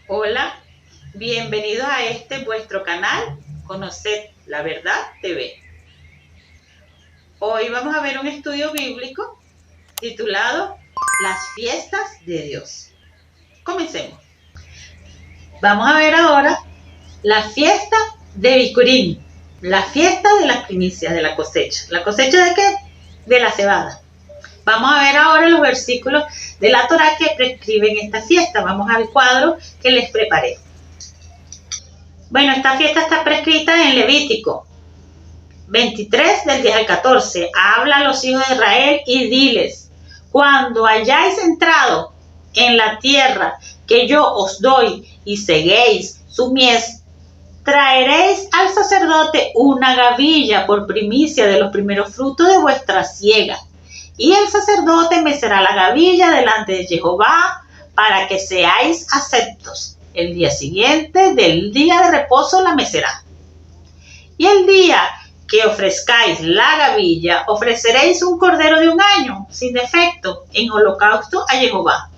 Hola, bienvenidos a este vuestro canal, Conoced la Verdad TV. Hoy vamos a ver un estudio bíblico titulado Las fiestas de Dios. Comencemos. Vamos a ver ahora la fiesta de Bicurín, la fiesta de las primicias de la cosecha. ¿La cosecha de qué? De la cebada. Vamos a ver ahora los versículos de la Torá que prescriben esta fiesta. Vamos al cuadro que les preparé. Bueno, esta fiesta está prescrita en Levítico 23 del 10 al 14. Habla a los hijos de Israel y diles: cuando hayáis entrado en la tierra que yo os doy y seguéis su mies, traeréis al sacerdote una gavilla por primicia de los primeros frutos de vuestra siega. Y el sacerdote mecerá la gavilla delante de Jehová para que seáis aceptos. El día siguiente del día de reposo la mecerá. Y el día que ofrezcáis la gavilla, ofreceréis un cordero de un año, sin defecto, en holocausto a Jehová.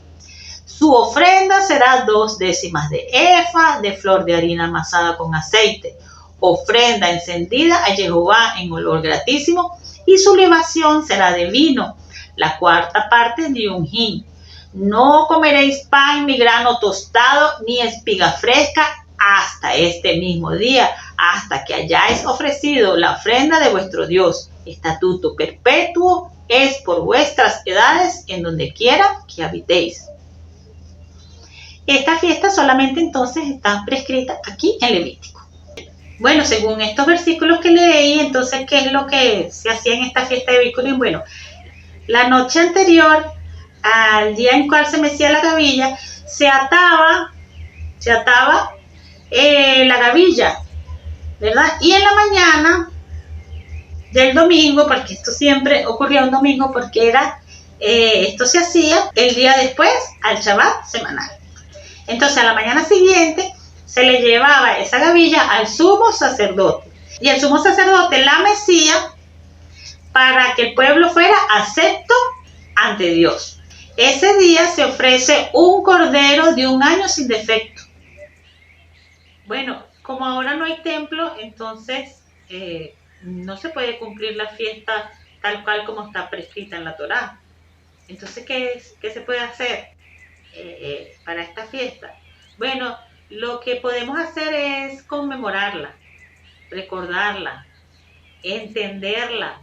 Su ofrenda será 2 décimas de efa de flor de harina amasada con aceite, ofrenda encendida a Jehová en olor gratísimo, y su libación será de vino, la cuarta parte de un hin. No comeréis pan ni grano tostado ni espiga fresca hasta este mismo día, hasta que hayáis ofrecido la ofrenda de vuestro Dios. Estatuto perpetuo es por vuestras edades en donde quiera que habitéis. Esta fiesta solamente entonces está prescrita aquí en Levítico. Bueno, según estos versículos que leí, entonces, ¿qué es lo que se hacía en esta fiesta de Bicurín? Bueno, la noche anterior al día en cual se mecía la gavilla, se ataba la gavilla, ¿verdad? Y en la mañana del domingo, porque esto siempre ocurría un domingo, porque esto se hacía el día después al Shabbat semanal. Entonces, a la mañana siguiente se le llevaba esa gavilla al sumo sacerdote. Y el sumo sacerdote la mecía para que el pueblo fuera acepto ante Dios. Ese día se ofrece un cordero de un año sin defecto. Bueno, como ahora no hay templo, entonces no se puede cumplir la fiesta tal cual como está prescrita en la Torá. Entonces, ¿qué se puede hacer para esta fiesta? Bueno, lo que podemos hacer es conmemorarla, recordarla, entenderla.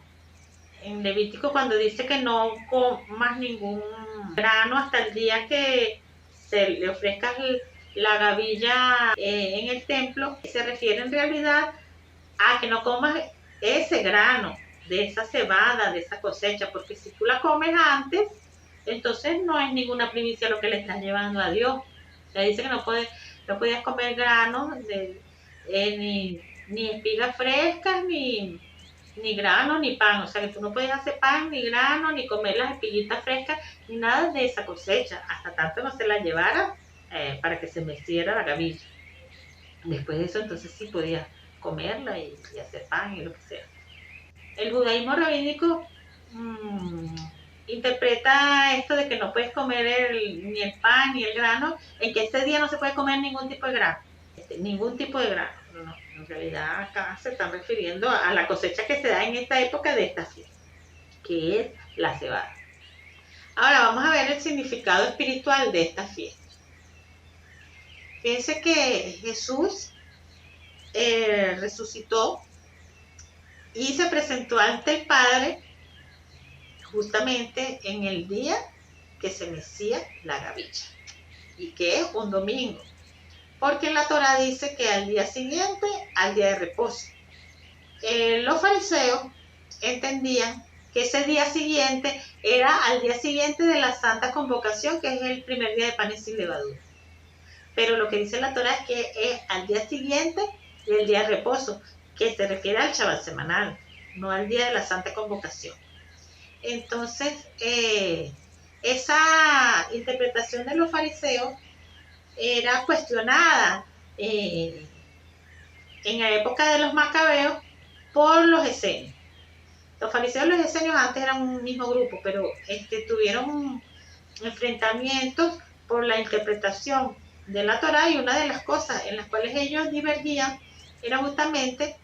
En Levítico, cuando dice que no comas ningún grano hasta el día que se le ofrezca la gavilla en el templo, se refiere en realidad a que no comas ese grano de esa cebada, de esa cosecha, porque si tú la comes antes, entonces no es ninguna primicia lo que le estás llevando a Dios. Le dice que no podías comer granos ni espigas frescas, ni grano, ni pan. O sea, que tú no podías hacer pan, ni grano, ni comer las espiguitas frescas, ni nada de esa cosecha, hasta tanto no se la llevara para que se meciera la gavilla. Después de eso, entonces sí podías comerla y hacer pan y lo que sea. El judaísmo rabínico interpreta esto de que no puedes comer ni el pan ni el grano, en que ese día no se puede comer ningún tipo de grano. Ningún tipo de grano. No, en realidad acá se están refiriendo a la cosecha que se da en esta época de esta fiesta, que es la cebada. Ahora vamos a ver el significado espiritual de esta fiesta. Fíjense que Jesús resucitó y se presentó ante el Padre justamente en el día que se mecía la gavilla, y que es un domingo, porque en la Torá dice que al día siguiente, al día de reposo. Los fariseos entendían que ese día siguiente era al día siguiente de la Santa Convocación, que es el primer día de panes sin levadura. Pero lo que dice la Torá es que es al día siguiente del día de reposo, que se refiere al Shabbat semanal, no al día de la Santa Convocación. Entonces, esa interpretación de los fariseos era cuestionada en la época de los macabeos por los esenios. Los fariseos y los esenios antes eran un mismo grupo, pero tuvieron enfrentamientos por la interpretación de la Torá, y una de las cosas en las cuales ellos divergían era justamente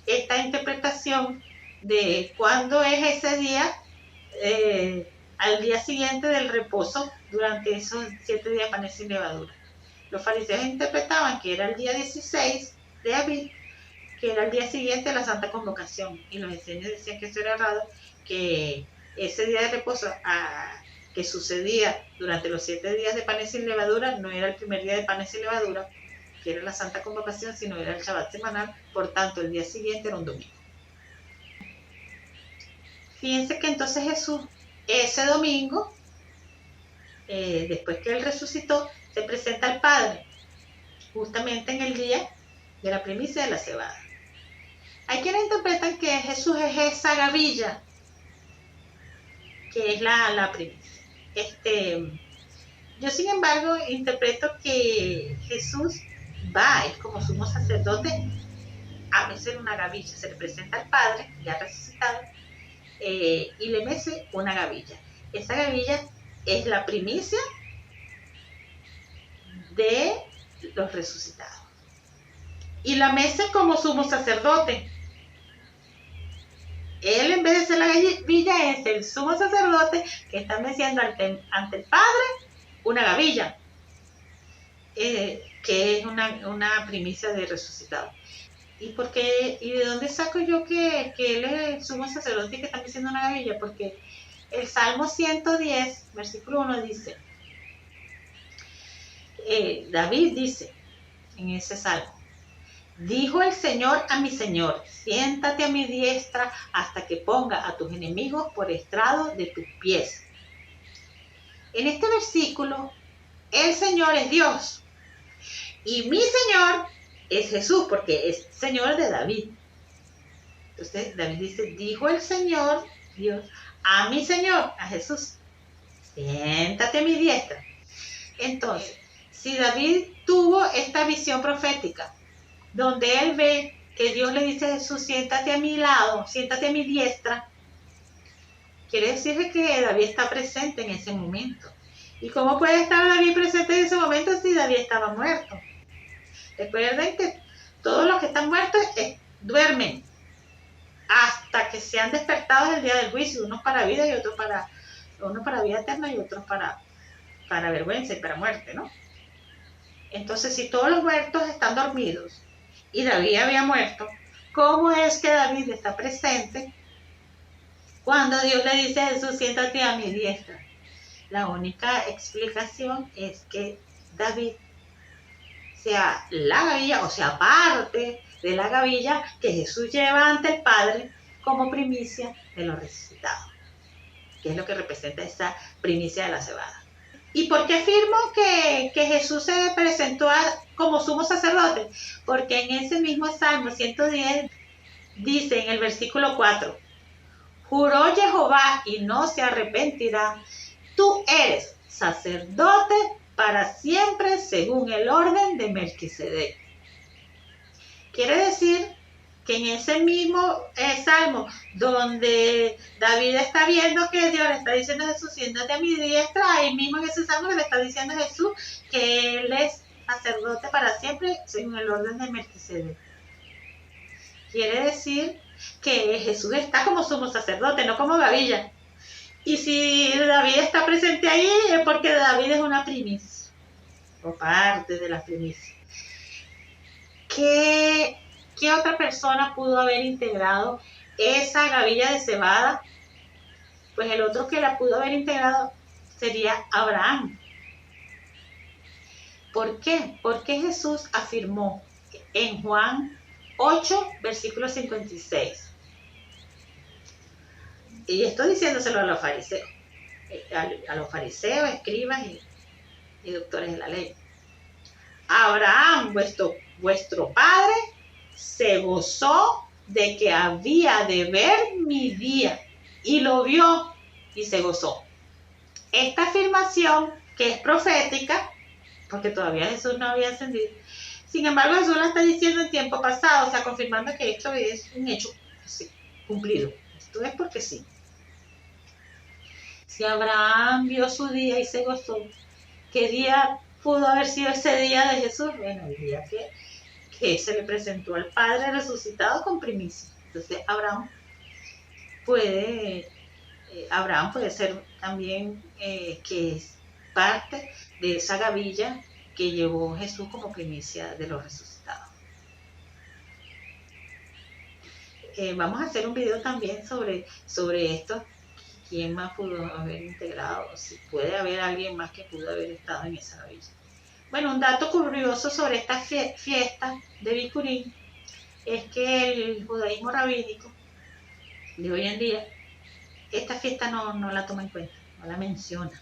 esta interpretación de cuándo es ese día, al día siguiente del reposo, durante esos 7 días de panes sin levadura. Los fariseos interpretaban que era el día 16 de abril, que era el día siguiente de la Santa Convocación, y los esenios decían que eso era errado, que ese día de reposo que sucedía durante los 7 días de panes sin levadura no era el primer día de panes sin levadura, que era la Santa Convocación, sino era el Shabbat semanal, por tanto el día siguiente era un domingo. Fíjense que entonces Jesús, ese domingo, después que él resucitó, se presenta al Padre, justamente en el día de la primicia de la cebada. Hay quienes interpretan que Jesús es esa gavilla, que es la primicia. Yo, sin embargo, interpreto que Jesús es como sumo sacerdote a mecer una gavilla. Se le presenta al Padre, ya resucitado, y le mece una gavilla. Esa gavilla es la primicia de los resucitados. Y la mece como sumo sacerdote. Él, en vez de ser la gavilla, es el sumo sacerdote que está meciendo ante el Padre una gavilla, que es una primicia de resucitado. ¿Y de dónde saco yo que él es el sumo sacerdote y que está meciendo una gavilla? Porque el Salmo 110, versículo 1 dice, David dice en ese salmo: dijo el Señor a mi Señor, siéntate a mi diestra hasta que ponga a tus enemigos por estrado de tus pies. En este versículo, el Señor es Dios y mi Señor es Jesús, porque es Señor de David. Entonces David dice, dijo el Señor, Dios, a mi Señor, a Jesús, siéntate a mi diestra. Entonces, si David tuvo esta visión profética, donde él ve que Dios le dice a Jesús, siéntate a mi lado, siéntate a mi diestra, quiere decir que David está presente en ese momento. ¿Y cómo puede estar David presente en ese momento si David estaba muerto? Recuerden que todos los que están muertos duermen hasta que sean despertados el día del juicio, unos para vida y otros para vida eterna y otros para vergüenza y para muerte, ¿no? Entonces, si todos los muertos están dormidos y David había muerto, ¿cómo es que David está presente cuando Dios le dice a Jesús, siéntate a mi diestra? La única explicación es que David sea la gavilla, o sea, parte de la gavilla que Jesús lleva ante el Padre como primicia de los resucitados, que es lo que representa esta primicia de la cebada. ¿Y por qué afirmo que Jesús se presentó como sumo sacerdote? Porque en ese mismo Salmo 110 dice en el versículo 4, juró Jehová y no se arrepentirá, tú eres sacerdote para siempre según el orden de Melquisedec. Quiere decir que en ese mismo salmo, donde David está viendo que Dios le está diciendo a Jesús, siéntate a mi diestra, ahí mismo en ese salmo le está diciendo a Jesús que él es sacerdote para siempre según el orden de Melquisedec. Quiere decir que Jesús está como sumo sacerdote, no como gavilla. Y si David está presente ahí es porque David es una primicia, o parte de la primicia. ¿Qué otra persona pudo haber integrado esa gavilla de cebada? Pues el otro que la pudo haber integrado sería Abraham. ¿Por qué? Porque Jesús afirmó en Juan 8, versículo 56. Y estoy diciéndoselo a los fariseos, escribas y doctores de la ley. Abraham, vuestro padre, se gozó de que había de ver mi día, y lo vio y se gozó. Esta afirmación, que es profética, porque todavía Jesús no había ascendido, sin embargo Jesús la está diciendo en tiempo pasado, o sea, confirmando que esto es un hecho sí, cumplido. Esto es porque sí. Si Abraham vio su día y se gozó, ¿qué día pudo haber sido ese día de Jesús? Bueno, el día que se le presentó al Padre resucitado con primicia. Entonces puede, Abraham puede ser también que es parte de esa gavilla que llevó Jesús como primicia de los resucitados. Vamos a hacer un video también sobre esto. ¿Quién más pudo haber integrado? Si puede haber alguien más que pudo haber estado en esa gavilla. Bueno, un dato curioso sobre esta fiesta de Bikurim es que el judaísmo rabínico de hoy en día, esta fiesta no la toma en cuenta, no la menciona.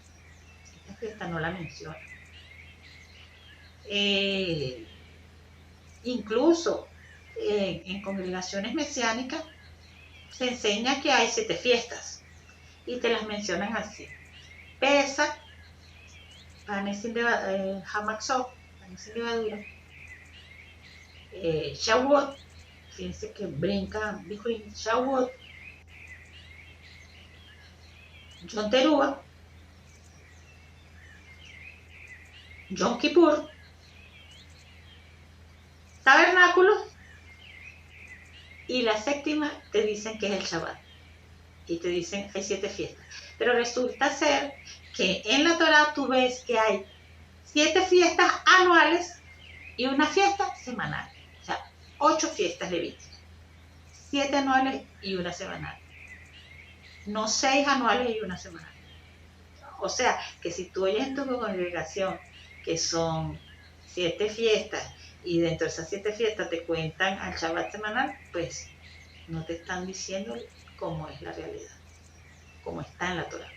Esta fiesta no la menciona. Incluso en congregaciones mesiánicas se enseña que hay 7 fiestas y te las mencionan así: Pesach, panes sin levadura, Hamatzot, panes sin levadura, Shavuot, fíjense que brinca Bikurim, Shavuot, Yom Teruah, Yom Kippur, Tabernáculos, y la séptima te dicen que es el Shabbat. Y te dicen hay 7 fiestas. Pero resulta ser que en la Torah tú ves que hay 7 fiestas anuales y una fiesta semanal. O sea, 8 fiestas levíticas. 7 anuales y una semanal. No 6 anuales y una semanal. O sea, que si tú oyes en tu congregación que son 7 fiestas y dentro de esas 7 fiestas te cuentan al Shabbat semanal, pues no te están diciendo cómo es la realidad, cómo está en la Torah.